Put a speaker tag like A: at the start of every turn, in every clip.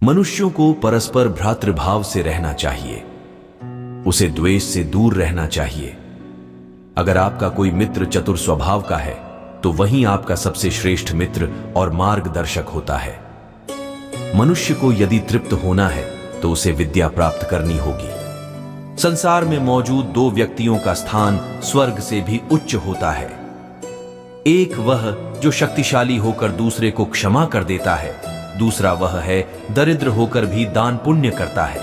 A: मनुष्यों को परस्पर भ्रातृभाव से रहना चाहिए, उसे द्वेष से दूर रहना चाहिए। अगर आपका कोई मित्र चतुर स्वभाव का है तो वही आपका सबसे श्रेष्ठ मित्र और मार्गदर्शक होता है। मनुष्य को यदि तृप्त होना है तो उसे विद्या प्राप्त करनी होगी। संसार में मौजूद दो व्यक्तियों का स्थान स्वर्ग से भी उच्च होता है। एक वह जो शक्तिशाली होकर दूसरे को क्षमा कर देता है, दूसरा वह है दरिद्र होकर भी दान पुण्य करता है।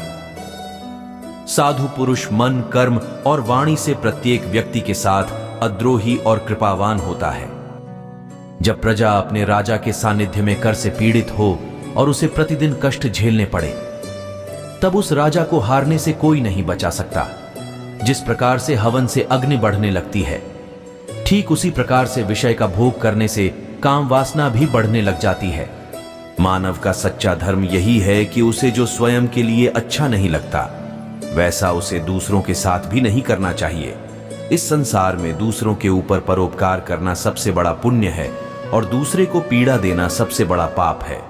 A: साधु पुरुष मन, कर्म और वाणी से प्रत्येक व्यक्ति के साथ अद्रोही और कृपावान होता है। जब प्रजा अपने राजा के सानिध्य में कर से पीड़ित हो और उसे प्रतिदिन कष्ट झेलने पड़े, तब उस राजा को हारने से कोई नहीं बचा सकता। जिस प्रकार से हवन से अग्नि बढ़ने लगती है, ठीक उसी प्रकार से विषय का भोग करने से काम वासना भी बढ़ने लग जाती है। मानव का सच्चा धर्म यही है कि उसे जो स्वयं के लिए अच्छा नहीं लगता, वैसा उसे दूसरों के साथ भी नहीं करना चाहिए। इस संसार में दूसरों के ऊपर परोपकार करना सबसे बड़ा पुण्य है और दूसरे को पीड़ा देना सबसे बड़ा पाप है।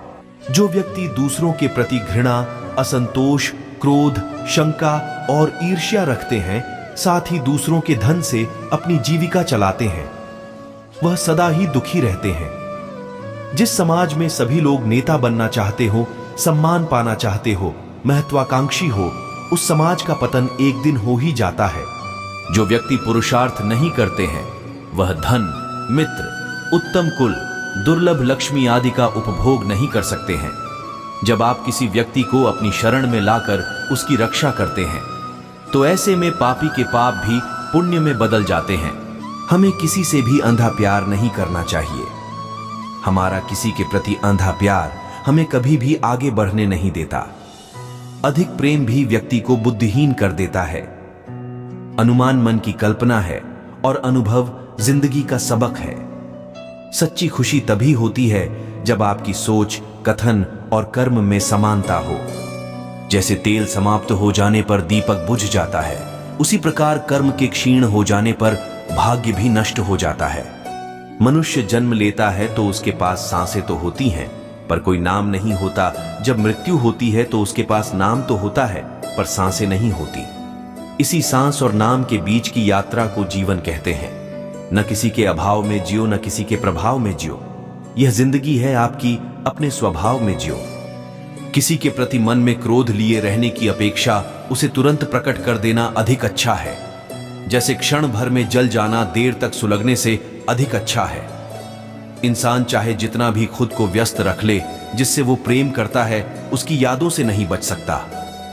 A: जो व्यक्ति दूसरों के प्रति घृणा, असंतोष, क्रोध, शंका और ईर्ष्या रखते हैं, साथ ही दूसरों के धन से अपनी जीविका चलाते हैं, वह सदा ही दुखी रहते हैं। जिस समाज में सभी लोग नेता बनना चाहते हो, सम्मान पाना चाहते हो, महत्वाकांक्षी हो, उस समाज का पतन एक दिन हो ही जाता है। जो व्यक्ति पुरुषार्थ नहीं करते हैं, वह धन, मित्र, उत्तम कुल, दुर्लभ लक्ष्मी आदि का उपभोग नहीं कर सकते हैं। जब आप किसी व्यक्ति को अपनी शरण में लाकर उसकी रक्षा करते हैं, तो ऐसे में पापी के पाप भी पुण्य में बदल जाते हैं। हमें किसी से भी अंधा प्यार नहीं करना चाहिए। हमारा किसी के प्रति अंधा प्यार हमें कभी भी आगे बढ़ने नहीं देता। अधिक प्रेम भी व्यक्ति को बुद्धिहीन कर देता है। अनुमान मन की कल्पना है और अनुभव जिंदगी का सबक है। सच्ची खुशी तभी होती है जब आपकी सोच, कथन और कर्म में समानता हो। जैसे तेल समाप्त हो जाने पर दीपक बुझ जाता है, उसी प्रकार कर्म के क्षीण हो जाने पर भाग्य भी नष्ट हो जाता है। मनुष्य जन्म लेता है तो उसके पास सांसें तो होती हैं, पर कोई नाम नहीं होता। जब मृत्यु होती है तो उसके पास नाम तो होता है, पर सांसें नहीं होती। इसी सांस और नाम के बीच की यात्रा को जीवन कहते हैं। न किसी के अभाव में जियो, न किसी के प्रभाव में जियो। यह जिंदगी है आपकी, अपने स्वभाव में जियो। किसी के प्रति मन में क्रोध लिए रहने की अपेक्षा उसे तुरंत प्रकट कर देना अधिक अच्छा है। जैसे क्षण भर में जल जाना देर तक सुलगने से अधिक अच्छा है। इंसान चाहे जितना भी खुद को व्यस्त रख ले, जिससे वो प्रेम करता है उसकी यादों से नहीं बच सकता।